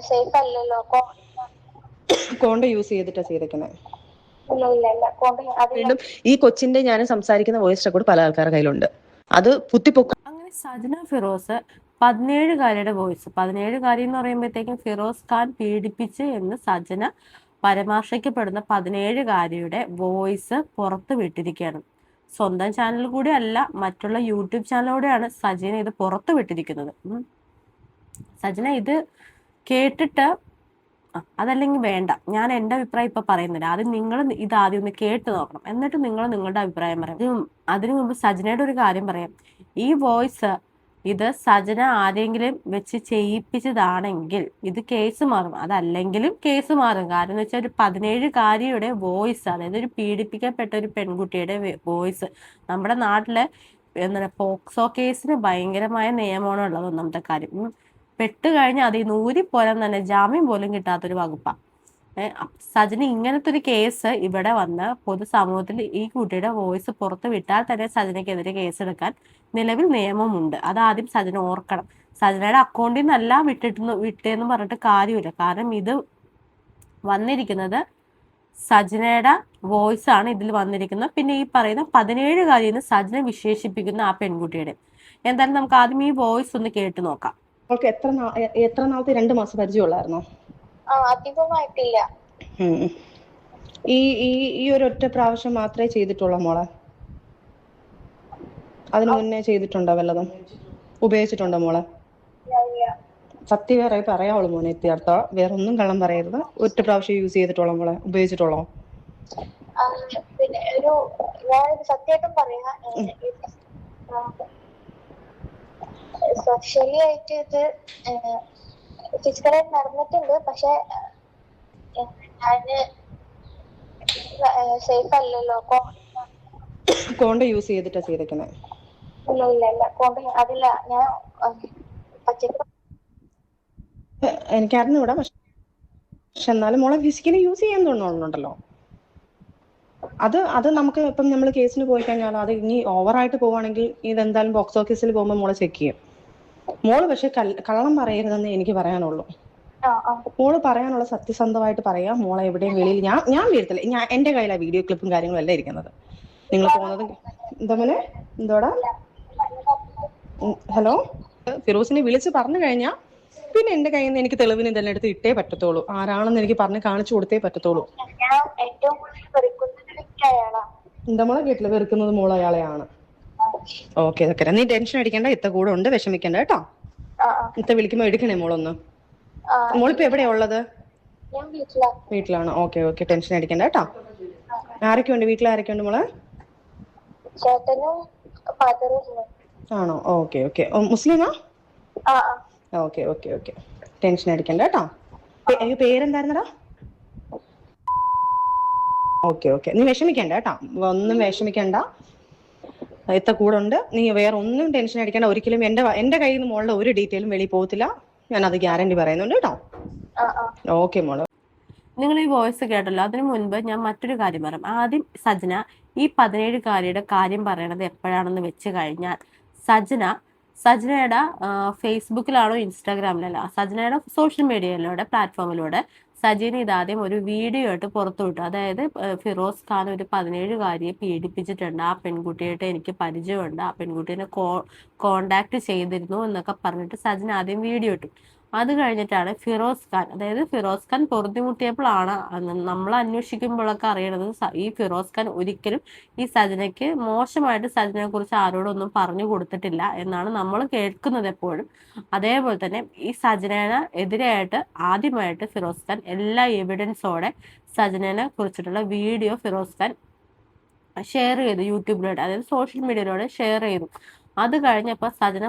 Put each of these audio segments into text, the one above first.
Safe അല്ലല്ലോ. കോണ്ട use ചെയ്തിട്ടാ ചെയ്തേക്കുന്നത്. വീണ്ടും ഈ കൊച്ചിന്റെ ഞാൻ സംസാരിക്കുന്ന വോയിസ് റെക്കോർഡ് പല ആൾക്കാരുടെ കയ്യിലുണ്ട്. അത് കുത്തിപ്പൊക്ക. അങ്ങനെ സജന ഫിറോസ് 17കാരിയുടെ വോയിസ്, 17കാരി എന്ന് പറയുമ്പോഴത്തേക്കും ഫിറോസ് ഖാൻ പീഡിപ്പിച്ച് എന്ന് സജന പരാമർശിക്കപ്പെടുന്ന 17കാരിയുടെ വോയിസ് പുറത്ത് വിട്ടിരിക്കുകയാണ്. സ്വന്തം ചാനൽ കൂടി അല്ല, മറ്റുള്ള യൂട്യൂബ് ചാനലിലൂടെയാണ് സജന ഇത് പുറത്ത് വിട്ടിരിക്കുന്നത്. സജന ഇത് കേട്ടിട്ട് അതല്ലെങ്കിൽ വേണ്ട, ഞാൻ എൻ്റെ അഭിപ്രായം ഇപ്പൊ പറയുന്നില്ല. ആദ്യം നിങ്ങൾ ഇത് ആദ്യം ഒന്ന് കേട്ട് നോക്കണം, എന്നിട്ട് നിങ്ങൾ നിങ്ങളുടെ അഭിപ്രായം പറയാം. അതിനു മുമ്പ് സജനയുടെ ഒരു കാര്യം പറയാം. ഈ വോയിസ് ഇത് സജന ആരെങ്കിലും വെച്ച് ചെയ്യിപ്പിച്ചതാണെങ്കിൽ ഇത് കേസ് മാറും, അതല്ലെങ്കിലും കേസ് മാറും. കാരണം എന്ന് വെച്ചാൽ ഒരു 17കാരിയുടെ വോയിസ്, അതായത് ഒരു പീഡിപ്പിക്കപ്പെട്ട ഒരു പെൺകുട്ടിയുടെ വോയിസ്. നമ്മുടെ നാട്ടിലെ എന്താ പോക്സോ കേസിന് ഭയങ്കരമായ നിയമമാണ് ഉള്ളത്. ഒന്നാമത്തെ കാര്യം, പെട്ട് കഴിഞ്ഞാൽ അത് ഊരിപ്പോരാൻ തന്നെ ജാമ്യം പോലും കിട്ടാത്തൊരു വകുപ്പാണ്. സജന ഇങ്ങനത്തെ ഒരു കേസ് ഇവിടെ വന്ന് പൊതുസമൂഹത്തിൽ ഈ കുട്ടിയുടെ വോയിസ് പുറത്ത് വിട്ടാൽ തന്നെ സജനയ്ക്കെതിരെ കേസെടുക്കാൻ നിലവിൽ നിയമമുണ്ട്. അതാദ്യം സജന ഓർക്കണം. സജനയുടെ അക്കൗണ്ടിൽ നിന്നല്ല വിട്ടേന്ന് പറഞ്ഞിട്ട് കാര്യമില്ല. കാരണം ഇത് വന്നിരിക്കുന്നത് സജനയുടെ വോയിസ് ആണ് ഇതിൽ വന്നിരിക്കുന്നത്. പിന്നെ ഈ പറയുന്ന 17കാരിന്ന് സജന വിശേഷിപ്പിക്കുന്ന ആ പെൺകുട്ടിയുടെ. എന്തായാലും നമുക്ക് ആദ്യം ഈ വോയിസ് ഒന്ന് കേട്ട് നോക്കാം. എത്ര നാളത്തെ 2 മാസം പരിചയമുള്ളായിരുന്നോ? അധികമായിട്ടില്ല. ഈ ഒരു ഒറ്റ പ്രാവശ്യം മാത്രമേ ചെയ്തിട്ടുള്ളൂ മോളെ? അതിനു മുന്നേ ചെയ്തിട്ടുണ്ടോ വല്ലതും? ഉപയോഗിച്ചിട്ടുണ്ടോ മോളെ? സത്യം പറയാവുള്ളൂ മോനെ, എത്തിയർത്ഥ വേറെ ഒന്നും കള്ളം പറയരുത്. ഒറ്റ പ്രാവശ്യം യൂസ് ചെയ്തിട്ടുള്ളോ മോളെ? ഉപയോഗിച്ചിട്ടുള്ളോ? പിന്നെ ഞാൻ സത്യമായിട്ടും പറയാ, സോഷ്യലി ആയിട്ട് ഇത് ഫിസിക്കലായിട്ട് നടന്നിട്ടുണ്ട്. പക്ഷെ ഞാന് സേഫ് അല്ലല്ലോ. കോണ്ട യൂസ് ചെയ്തിട്ടാ ചെയ്തേക്കുന്നത്? ഇല്ല കോണ്ട അതില്ല. ഞാൻ എനിക്കറിഞ്ഞൂടാ, പക്ഷെ എന്നാലും മോളെ ഫിസിക്കലി യൂസ് ചെയ്യാൻ തോന്നുന്നുണ്ടല്ലോ. അത് നമുക്ക് ഇപ്പം നമ്മൾ കേസിന് പോയി കഴിഞ്ഞാൽ അത് ഇനി ഓവറായിട്ട് പോവാണെങ്കിൽ ഇതെന്തായാലും ബോക്സ് ഓഫീസിൽ പോകുമ്പോൾ മോളെ ചെക്ക് ചെയ്യും. മോള് പക്ഷെ കള്ളം പറയരുതെന്ന് എനിക്ക് പറയാനുള്ളൂ. മോള് പറയാനുള്ള സത്യസന്ധമായിട്ട് പറയാം. മോളെ എവിടെയും വെളിയിൽ ഞാൻ വീഴത്തില്ല. എന്റെ കയ്യിലാ വീഡിയോ ക്ലിപ്പും കാര്യങ്ങളും എല്ലാം ഇരിക്കുന്നത്. നിങ്ങൾ പോകുന്നത് എന്താ മോനെ? എന്തോടാ? ഹലോ, ഫിറോസിനെ വിളിച്ച് പറഞ്ഞു കഴിഞ്ഞാൽ പിന്നെ എന്റെ കയ്യിൽ നിന്ന് എനിക്ക് തെളിവിന് ഇതെല്ലാം എടുത്ത് ഇട്ടേ പറ്റത്തുള്ളൂ. ആരാണെന്ന് എനിക്ക് പറഞ്ഞ് കാണിച്ചു കൊടുത്തേ പറ്റത്തുള്ളൂ. എന്താ മോളെ കേട്ടില്ല? വെറുക്കുന്നത് മോള് അയാളെയാണ്. ഓക്കെ ഓക്കെ, നീ ടെൻഷൻ അടിക്കണ്ട. ഇത്ത കൂടെ ഉണ്ട്, വിഷമിക്കണ്ട കേട്ടോ. ഇത്ത വിളിക്കുമ്പോ എടുക്കണേ മോളൊന്ന്. മോളിപ്പോ എവിടെയാ ഉള്ളത്? വീട്ടിലാണ്. ഓക്കെ ഓക്കെ, ടെൻഷൻ അടിക്കണ്ട കേട്ടോ. ആരൊക്കെ ഉണ്ട് വീട്ടിൽ? ആരൊക്കെ ഉണ്ട് മോളെ? ആണോ? Okay okay. മുസ്ലിമാ? ഓക്കെ ഓക്കെ ഓക്കെ, ടെൻഷൻ അടിക്കണ്ട കേട്ടോ. പേരെന്തായിരുന്നടാ? ഓക്കെ ഓക്കെ, നീ വിഷമിക്കണ്ട കേട്ടോ. ഒന്നും വിഷമിക്കണ്ട, ഇത്ത കൂടെ ഉണ്ട്. നീ വേറെ ഒന്നും ടെൻഷൻ അടിക്കണ്ട. ഒരിക്കലും എന്റെ കയ്യിൽ നിന്ന് മോളുടെ ഒരു ഡീറ്റെയിലും വെളിയിൽ പോകത്തില്ല. ഞാൻ അത് ഗ്യാരണ്ടി പറയുന്നുണ്ട് കേട്ടോ. ഓക്കെ മോള്. നിങ്ങൾ ഈ വോയിസ് കേട്ടല്ലോ. അതിനു മുൻപ് ഞാൻ മറ്റൊരു കാര്യം പറയാം. ആദ്യം സജന ഈ 17കാരിയുടെ കാര്യം പറയണത് എപ്പോഴാണെന്ന് വെച്ച് കഴിഞ്ഞാൽ, സജനയുടെ ഫേസ്ബുക്കിലാണോ ഇൻസ്റ്റാഗ്രാമിലല്ല, സജനയുടെ സോഷ്യൽ മീഡിയയിലൂടെ പ്ലാറ്റ്ഫോമിലൂടെ സജീന ഇതാദ്യം ഒരു വീഡിയോ ആയിട്ട് പുറത്തുവിട്ടു. അതായത് ഫിറോസ് ഖാൻ ഒരു 17കാരിയെ പീഡിപ്പിച്ചിട്ടുണ്ട്, ആ പെൺകുട്ടിയായിട്ട് എനിക്ക് പരിചയമുണ്ട്, ആ പെൺകുട്ടീനെ കോണ്ടാക്ട് ചെയ്തിരുന്നു എന്നൊക്കെ പറഞ്ഞിട്ട് സജന ആദ്യം വീഡിയോ ഇട്ടു. അത് കഴിഞ്ഞിട്ടാണ് ഫിറോസ് ഖാൻ, അതായത് ഫിറോസ് ഖാൻ പൊറുതിമുട്ടിയപ്പോഴാണ് നമ്മൾ അന്വേഷിക്കുമ്പോഴൊക്കെ അറിയണത് ഈ ഫിറോസ് ഖാൻ ഒരിക്കലും ഈ സജനയ്ക്ക് മോശമായിട്ട് സജനയെ കുറിച്ച് ആരോടൊന്നും പറഞ്ഞു കൊടുത്തിട്ടില്ല എന്നാണ് നമ്മൾ കേൾക്കുന്നത് എപ്പോഴും. അതേപോലെ തന്നെ ഈ സജനയെ എതിരായിട്ട് ആദ്യമായിട്ട് ഫിറോസ് ഖാൻ എല്ലാ എവിഡൻസോടെ സജനയെ കുറിച്ചിട്ടുള്ള വീഡിയോ ഫിറോസ് ഖാൻ ഷെയർ ചെയ്തു യൂട്യൂബിലൂടെ, അതായത് സോഷ്യൽ മീഡിയയിലൂടെ ഷെയർ ചെയ്തു. അത് കഴിഞ്ഞപ്പോൾ സജന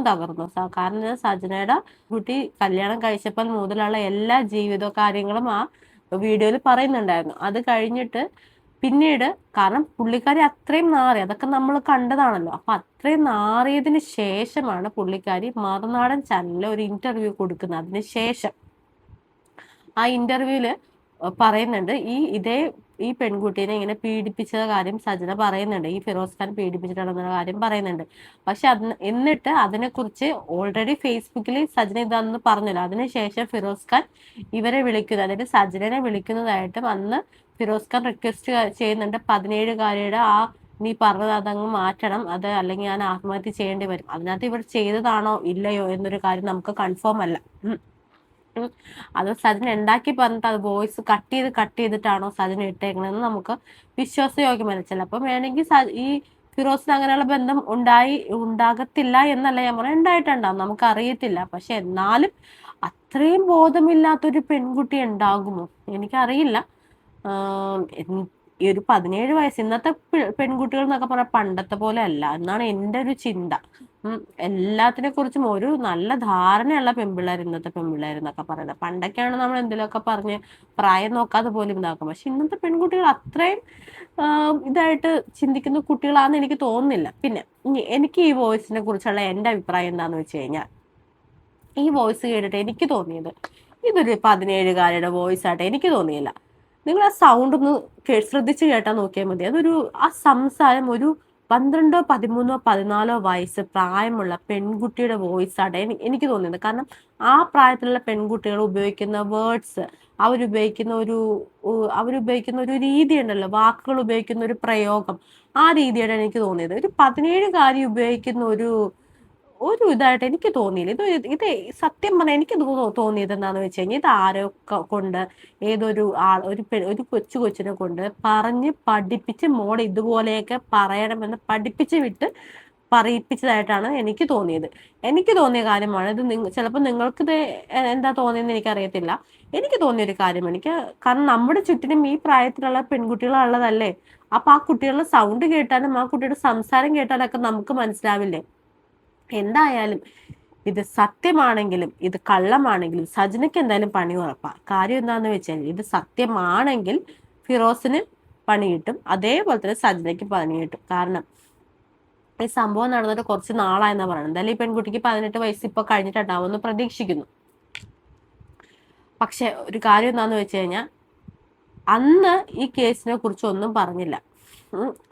തകർന്നു. കാരണം സജനയുടെ കുട്ടി കല്യാണം കഴിച്ചപ്പോൾ മുതലുള്ള എല്ലാ ജീവിത കാര്യങ്ങളും ആ വീഡിയോയിൽ പറയുന്നുണ്ടായിരുന്നു. അത് കഴിഞ്ഞിട്ട് പിന്നീട്, കാരണം പുള്ളിക്കാരി അത്രയും നാറി, അതൊക്കെ നമ്മൾ കണ്ടതാണല്ലോ. അപ്പൊ അത്രയും നാറിയതിന് ശേഷമാണ് പുള്ളിക്കാരി മറുനാടൻ ചാനലിൽ ഒരു ഇന്റർവ്യൂ കൊടുക്കുന്നത്. അതിന് ശേഷം ആ ഇന്റർവ്യൂല് പറയുന്നുണ്ട് ഈ പെൺകുട്ടീനെ ഇങ്ങനെ പീഡിപ്പിച്ച കാര്യം സജന പറയുന്നുണ്ട്. ഈ ഫിറോസ് ഖാൻ പീഡിപ്പിച്ചിട്ടുണ്ടെന്ന കാര്യം പറയുന്നുണ്ട്. പക്ഷെ എന്നിട്ട് അതിനെക്കുറിച്ച് ഓൾറെഡി ഫേസ്ബുക്കിൽ സജന ഇതാണെന്ന് പറഞ്ഞല്ലോ. അതിനുശേഷം ഫിറോസ് ഖാൻ ഇവരെ വിളിക്കുന്നത്, അതായത് സജനെ വിളിക്കുന്നതായിട്ടും അന്ന് ഫിറോസ് ഖാൻ റിക്വസ്റ്റ് ചെയ്യുന്നുണ്ട് 17-കാരിയുടെ നീ പറഞ്ഞത് അതങ്ങ് മാറ്റണം, അത് അല്ലെങ്കിൽ ഞാൻ ആത്മഹത്യ ചെയ്യേണ്ടി വരും. അതിനകത്ത് ഇവർ ചെയ്തതാണോ ഇല്ലയോ എന്നൊരു കാര്യം നമുക്ക് കൺഫേം അല്ല. അത് സജന ഉണ്ടാക്കി പറഞ്ഞിട്ട് അത് വോയിസ് കട്ട് ചെയ്തിട്ടാണോ സജന ഇട്ടേക്കണെന്ന് നമുക്ക് വിശ്വാസയോഗ്യമല്ല. ചിലപ്പോൾ വേണമെങ്കിൽ ഈ ഫിറോസിന് അങ്ങനെയുള്ള ബന്ധം ഉണ്ടാകത്തില്ല എന്നല്ല ഞാൻ പറഞ്ഞത്, ഉണ്ടായിട്ടുണ്ടാവും, നമുക്ക് അറിയത്തില്ല. പക്ഷെ എന്നാലും അത്രയും ബോധമില്ലാത്തൊരു പെൺകുട്ടി ഉണ്ടാകുമോ എനിക്കറിയില്ല. ഈ ഒരു 17 വയസ്സ് ഇന്നത്തെ പെൺകുട്ടികൾ എന്നൊക്കെ പറഞ്ഞാൽ പണ്ടത്തെ പോലെ അല്ല എന്നാണ് എൻ്റെ ഒരു ചിന്ത. എല്ലാത്തിനെ കുറിച്ചും ഒരു നല്ല ധാരണയുള്ള പെൺപിള്ളേർ ഇന്നത്തെ പെൺപിള്ളേർ എന്നൊക്കെ പറയുന്നത്. പണ്ടൊക്കെയാണ് നമ്മൾ എന്തെങ്കിലുമൊക്കെ പറഞ്ഞ് പ്രായം നോക്കാതെ പോലും ഇതാക്കും. പക്ഷെ ഇന്നത്തെ പെൺകുട്ടികൾ അത്രയും ഇതായിട്ട് ചിന്തിക്കുന്ന കുട്ടികളാണെന്ന് എനിക്ക് തോന്നുന്നില്ല. പിന്നെ എനിക്ക് ഈ വോയിസിനെ കുറിച്ചുള്ള എൻ്റെ അഭിപ്രായം എന്താന്ന് വെച്ച് കഴിഞ്ഞാൽ, ഈ വോയിസ് കേട്ടിട്ട് എനിക്ക് തോന്നിയത് ഇതൊരു 17-കാരിയുടെ വോയിസ് ആയിട്ട് എനിക്ക് തോന്നിയില്ല. നിങ്ങൾ ആ സൗണ്ട് ഒന്ന് ശ്രദ്ധിച്ച് കേട്ടാൽ നോക്കിയാൽ മതി. അതൊരു ആ സംസാരം ഒരു 12, 13, 14 വയസ്സ് പ്രായമുള്ള പെൺകുട്ടിയുടെ വോയിസ് ആട്ടെ എനിക്ക് തോന്നിയത്. കാരണം ആ പ്രായത്തിലുള്ള പെൺകുട്ടികൾ ഉപയോഗിക്കുന്ന വേർഡ്സ്, അവരുപയോഗിക്കുന്ന ഒരു രീതി ഉണ്ടല്ലോ, വാക്കുകൾ ഉപയോഗിക്കുന്ന ഒരു പ്രയോഗം, ആ രീതിയാണ് എനിക്ക് തോന്നിയത്. ഒരു 17-കാരി ഉപയോഗിക്കുന്ന ഒരു ഇതായിട്ട് എനിക്ക് തോന്നിയില്ല. ഇത് സത്യം പറഞ്ഞാൽ എനിക്ക് തോന്നിയത് എന്താണെന്ന് വെച്ച് കഴിഞ്ഞാൽ, ഇത് ആരോ കൊണ്ട് ഏതൊരു ഒരു കൊച്ചിനെ കൊണ്ട് പറഞ്ഞ് പഠിപ്പിച്ച് മോളെ ഇതുപോലെയൊക്കെ പറയണമെന്ന് പറയിപ്പിച്ചതായിട്ടാണ് എനിക്ക് തോന്നിയത്. എനിക്ക് തോന്നിയ കാര്യമാണ് ഇത്. ചിലപ്പോൾ നിങ്ങൾക്കിത് എന്താ തോന്നിയെന്ന് എനിക്കറിയത്തില്ല. എനിക്ക് തോന്നിയൊരു കാര്യമാണ്. കാരണം നമ്മുടെ ചുറ്റിനും ഈ പ്രായത്തിലുള്ള പെൺകുട്ടികളുള്ളതല്ലേ. അപ്പൊ ആ കുട്ടികളുടെ സൗണ്ട് കേട്ടാലും ആ കുട്ടിയുടെ സംസാരം കേട്ടാലൊക്കെ നമുക്ക് മനസ്സിലാവില്ലേ. എന്തായാലും ഇത് സത്യമാണെങ്കിലും ഇത് കള്ളമാണെങ്കിലും സജനയ്ക്ക് എന്തായാലും പണി ഉറപ്പാ. കാര്യം എന്താന്ന് വെച്ചാൽ, ഇത് സത്യമാണെങ്കിൽ ഫിറോസിന് പണി കിട്ടും, അതേപോലെ തന്നെ സജനയ്ക്ക് പണി കിട്ടും. കാരണം ഈ സംഭവം നടന്നിട്ട് കുറച്ച് നാളായെന്നാ പറയുന്നത്. എന്തായാലും ഈ പെൺകുട്ടിക്ക് 18 വയസ്സ് ഇപ്പൊ കഴിഞ്ഞിട്ടുണ്ടാവുമെന്ന് പ്രതീക്ഷിക്കുന്നു. പക്ഷെ ഒരു കാര്യം എന്താന്ന് വെച്ച് കഴിഞ്ഞാൽ, അന്ന് ഈ കേസിനെ കുറിച്ച് ഒന്നും പറഞ്ഞില്ല.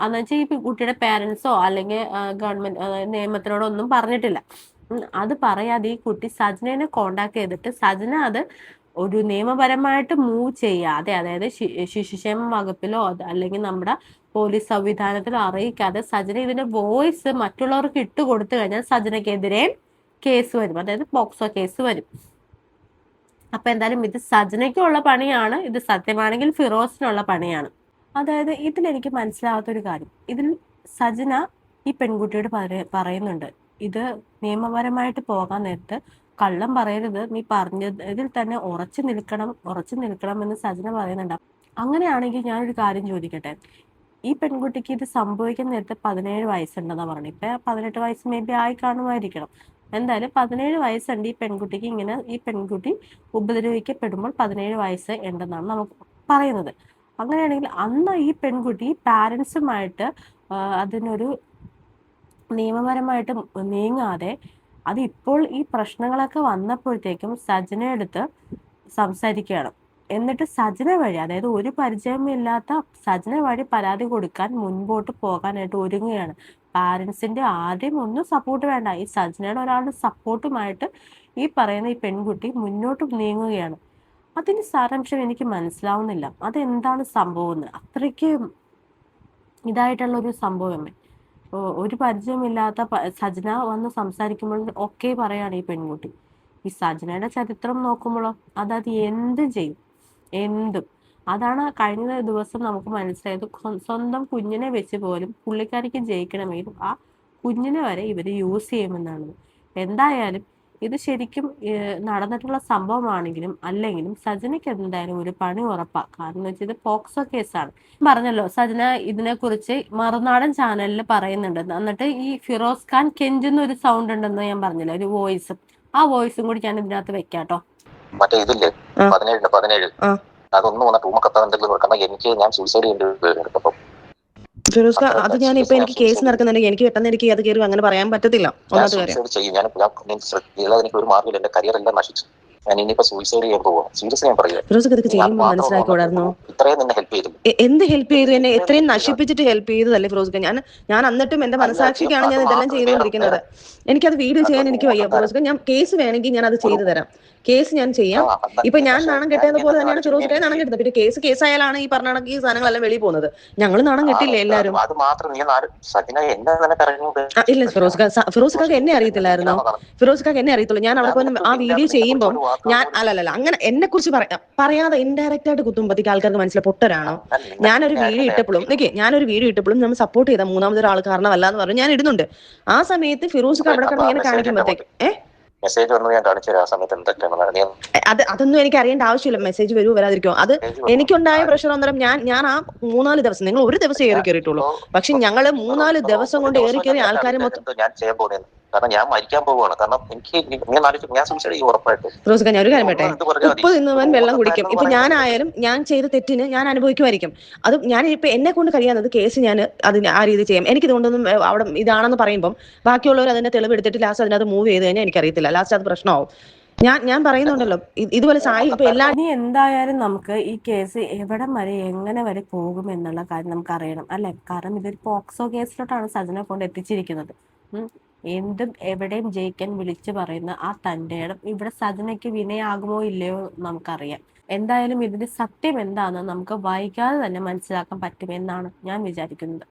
അന്ന് വെച്ചാൽ ഈ കുട്ടിയുടെ പേരൻസോ അല്ലെങ്കിൽ ഗവൺമെന്റ് നിയമത്തിനോടോ ഒന്നും പറഞ്ഞിട്ടില്ല. അത് പറയാതെ ഈ കുട്ടി സജനെ കോണ്ടാക്ട് ചെയ്തിട്ട് സജന അത് ഒരു നിയമപരമായിട്ട് മൂവ് ചെയ്യാതെ, അതായത് ശിശുക്ഷേമ വകുപ്പിലോ അല്ലെങ്കിൽ നമ്മുടെ പോലീസ് സംവിധാനത്തിലോ അറിയിക്കാതെ സജന ഇതിന്റെ വോയിസ് മറ്റുള്ളവർക്ക് ഇട്ടുകൊടുത്തു കഴിഞ്ഞാൽ സജനയ്ക്കെതിരെ കേസ് വരും, അതായത് പോക്സോ കേസ് വരും. അപ്പൊ എന്തായാലും ഇത് സജനയ്ക്കുള്ള പണിയാണ്, ഇത് സത്യമാണെങ്കിൽ ഫിറോസിനുള്ള പണിയാണ്. അതായത് ഇതിലെനിക്ക് മനസ്സിലാവാത്തൊരു കാര്യം, ഇതിൽ സജന ഈ പെൺകുട്ടിയോട് പറയുന്നുണ്ട്, ഇത് നിയമപരമായിട്ട് പോകാൻ നേരത്ത് കള്ളം പറയരുത്, നീ പറഞ്ഞതിൽ തന്നെ ഉറച്ചു നിൽക്കണം എന്ന് സജന പറയുന്നുണ്ട്. അങ്ങനെയാണെങ്കിൽ ഞാനൊരു കാര്യം ചോദിക്കട്ടെ, ഈ പെൺകുട്ടിക്ക് ഇത് സംഭവിക്കുന്ന നേരത്തെ 17 വയസ്സുണ്ടെന്നാ പറഞ്ഞു. ഇപ്പൊ 18 വയസ്സ് മേ ബി ആയി കാണുമായിരിക്കണം. എന്തായാലും 17 വയസ്സുണ്ട് ഈ പെൺകുട്ടിക്ക്. ഈ പെൺകുട്ടി ഉപദ്രവിക്കപ്പെടുമ്പോൾ 17 വയസ്സ് ഉണ്ടെന്നാണ് നമുക്ക് പറയുന്നത്. അങ്ങനെയാണെങ്കിൽ അന്ന് ഈ പെൺകുട്ടി പാരൻസുമായിട്ട് അതിനൊരു നിയമപരമായിട്ട് നീങ്ങാതെ അത് ഇപ്പോൾ ഈ പ്രശ്നങ്ങളൊക്കെ വന്നപ്പോഴത്തേക്കും സജനയെടുത്ത് സംസാരിക്കുകയാണ്. എന്നിട്ട് സജന വഴി, അതായത് ഒരു പരിചയമില്ലാത്ത സജന വഴി പരാതി കൊടുക്കാൻ മുൻപോട്ട് പോകാനായിട്ട് ഒരുങ്ങുകയാണ്. പാരൻസിന്റെ ആരുടെയും ഒന്നും സപ്പോർട്ട് വേണ്ട, ഈ സജനയുടെ ഒരാളുടെ സപ്പോർട്ടുമായിട്ട് ഈ പറയുന്ന ഈ പെൺകുട്ടി മുന്നോട്ട് നീങ്ങുകയാണ്. അതിന് സാരാംശം എനിക്ക് മനസ്സിലാവുന്നില്ല. അതെന്താണ് സംഭവം? അത്രയ്ക്ക് ഇതായിട്ടുള്ള ഒരു സംഭവമേ. ഒരു പരിചയമില്ലാത്ത സജന വന്ന് സംസാരിക്കുമ്പോൾ ഒക്കെ പറയാണ് ഈ പെൺകുട്ടി. ഈ സജനയുടെ ചരിത്രം നോക്കുമ്പോഴോ അതത് എന്ത് ചെയ്യും, എന്തും. അതാണ് കഴിഞ്ഞ ദിവസം നമുക്ക് മനസ്സിലായത്. സ്വന്തം കുഞ്ഞിനെ വെച്ച് പോലും പുള്ളിക്കാരിക്ക് ജയിക്കണമെങ്കിൽ ആ കുഞ്ഞിനെ വരെ ഇവര് യൂസ് ചെയ്യുമെന്നാണ്. എന്തായാലും ഇത് ശരിക്കും നടന്നിട്ടുള്ള സംഭവമാണെങ്കിലും അല്ലെങ്കിലും സജനയ്ക്ക് എന്തായാലും ഒരു പണി ഉറപ്പാ. കാരണം എന്ന് വെച്ചാൽ ഇത് പോക്സോ കേസാണ്. പറഞ്ഞല്ലോ സജന ഇതിനെക്കുറിച്ച് മറുനാടൻ ചാനലിൽ പറയുന്നുണ്ട്. എന്നിട്ട് ഈ ഫിറോസ് ഖാൻ കെഞ്ചുന്ന ഒരു സൗണ്ട് ഉണ്ടെന്ന് ഞാൻ പറഞ്ഞില്ല, ഒരു വോയിസ്. ആ വോയിസും കൂടി ഞാൻ ഇതിനകത്ത് വെക്കാട്ടോ. മറ്റേ ഇതില്ലേ 17 അതൊന്നും എനിക്ക് ഞാൻ സൂസൈഡ് ചെയ്യേണ്ടി. ഫിറോസ് ഖാൻ, അത് ഞാൻ ഇപ്പൊ എനിക്ക് കേസ് നടക്കുന്നുണ്ടെങ്കിൽ എനിക്ക് പെട്ടെന്ന് എനിക്ക് അത് കയറി അങ്ങനെ പറയാൻ പറ്റത്തില്ല. എനിക്ക് ഒരു മാർഗ്ഗമില്ല, എന്റെ കരിയർ എല്ലാം നശിച്ചു. ഞാൻ ഇനിയിപ്പോ സൂയിസൈഡ് ചെയ്യാൻ പോവാം. സീരിയസ്ലി ഞാൻ പറയാം. ഫിറോസ് ഇതൊക്കെ ചെയ്യുമ്പോൾ മനസ്സിലാക്കിയോടായിരുന്നോ? ഇത്രയും നിന്നെ ഹെൽപ്പ് ചെയ്തു. എന്ത് ഹെൽപ്പ് ചെയ്തു? എന്നെ എത്രയും നശിപ്പിച്ചിട്ട് ഹെൽപ്പ് ചെയ്തതല്ലേ ഫിറോസ്? ഞാൻ എന്നിട്ടും എന്റെ മനസാക്ഷിക്കാണ് ഞാൻ ഇതെല്ലാം ചെയ്തുകൊണ്ടിരിക്കുന്നത്. എനിക്കത് വീഡിയോ ചെയ്യാൻ എനിക്ക് വയ്യ ഫിറോസ്. ഞാൻ കേസ് വേണമെങ്കിൽ ഞാൻ അത് ചെയ്തു തരാം. കേസ് ഞാൻ ചെയ്യാം. ഇപ്പൊ ഞാൻ നാണം കെട്ടിയത് പോലെ തന്നെയാണ് ഫിറോസ് നാണം കെട്ടുന്നത്. പിന്നെ കേസായാലാണ് ഈ പറഞ്ഞ കണക്ക് ഈ സാധനങ്ങളെല്ലാം വെളിയിൽ പോകുന്നത്. ഞങ്ങൾ നാണം കെട്ടില്ലേ എല്ലാരും? അത് മാത്രം ഇല്ല ഫിറോസ്ക്കാക്ക് എന്നെ അറിയത്തില്ലായിരുന്നോ? ഫിറോസ്ക്കാക്ക് എന്നെ അറിയത്തുള്ളൂ. ഞാൻ അവിടെ പോയി ആ വീഡിയോ ചെയ്യുമ്പോൾ ഞാൻ അല്ലല്ല അങ്ങനെ എന്നെ കുറിച്ച് പറയാതെ ഇൻഡയറക്റ്റ് ആയിട്ട് കുത്തുമ്പത്തേക്ക് ആൾക്കാർക്ക് മനസ്സിലായി പൊട്ടരാണോ. ഞാനൊരു വീഡിയോ ഇട്ടപ്പോഴും നമ്മൾ സപ്പോർട്ട് ചെയ്ത മൂന്നാമതൊരാൾ കാരണമല്ല എന്ന് പറഞ്ഞു ഞാൻ ഇടുന്നുണ്ട്. ആ സമയത്ത് ഫിറോസ്ക്ക് അവിടെ കിടന്ന് ഇങ്ങനെ കാണിക്കുമ്പോഴത്തേക്ക് മെസ്സേജ് വന്നു ഞാൻ കാണിച്ചു തരാം. ആ സമയത്ത് അതൊന്നും എനിക്ക് അറിയേണ്ട ആവശ്യമില്ല. മെസ്സേജ് വരൂ വരാതിരിക്കോ. അത് എനിക്കുണ്ടായ പ്രഷർ അന്നേരം ഞാൻ ആ 3-4 ദിവസം, നിങ്ങൾ ഒരു ദിവസം ഏറി കയറിയിട്ടുള്ളൂ, പക്ഷെ ഞങ്ങള് 3-4 ദിവസം കൊണ്ട് ഏറി കയറി ആൾക്കാരെ മൊത്തം ഞാൻ ചെയ്യാൻ പോകുന്നത്. കാരണം ഞാൻ മരിക്കാൻ പോവുകയാണ്. കാരണം എനിക്ക് ഞാൻ സൂയിസൈഡ് ചെയ്യും ഉറപ്പായിട്ട്. ഫിറോസ് ഞാൻ ഒരു കാര്യം പറയട്ടെ, ഉപ്പ് തിന്നവൻ വെള്ളം കുടിക്കും. ഇപ്പൊ ഞാനായാലും ഞാൻ ചെയ്ത തെറ്റിന് ഞാൻ അനുഭവിക്കുമായിരിക്കും. അത് ഞാൻ ഇപ്പൊ എന്നെ കൊണ്ട് കഴിയാവുന്നത് കേസ് ഞാൻ അതിന് ആ രീതി ചെയ്യാം. എനിക്കിതുകൊണ്ടൊന്നും അവിടെ ഇതാണെന്ന് പറയുമ്പോൾ ബാക്കിയുള്ളവർ അതിന്റെ തെളിവെടുത്തിട്ട് ലാസ്റ്റ് അതിനകത്ത് മൂവ് ചെയ്ത് കഴിഞ്ഞാൽ എനിക്കറിയത്തില്ല, ലാസ്റ്റ് അത് പ്രശ്നമാവും. ഞാൻ പറയുന്നുണ്ടല്ലോ ഇതുപോലെ സായി ഇപ്പൊ എല്ലാ ഇനി എന്തായാലും നമുക്ക് ഈ കേസ് എവിടം വരെ എങ്ങനെ വരെ പോകും എന്നുള്ള കാര്യം നമുക്ക് അറിയണം അല്ലെ. കാരണം ഇതൊരു പോക്സോ കേസിലോട്ടാണ് സജനെ കൊണ്ട് എത്തിച്ചിരിക്കുന്നത്. എന്തും എവിടെയും ജയിക്കാൻ വിളിച്ചു പറയുന്ന ആ തൻ്റെ ഇടം ഇവിടെ സജനയ്ക്ക് വിനയാകുമോ ഇല്ലയോ നമുക്കറിയാം. എന്തായാലും ഇതിന്റെ സത്യം എന്താണെന്ന് നമുക്ക് വൈകാതെ തന്നെ മനസ്സിലാക്കാൻ പറ്റുമെന്നാണ് ഞാൻ വിചാരിക്കുന്നത്.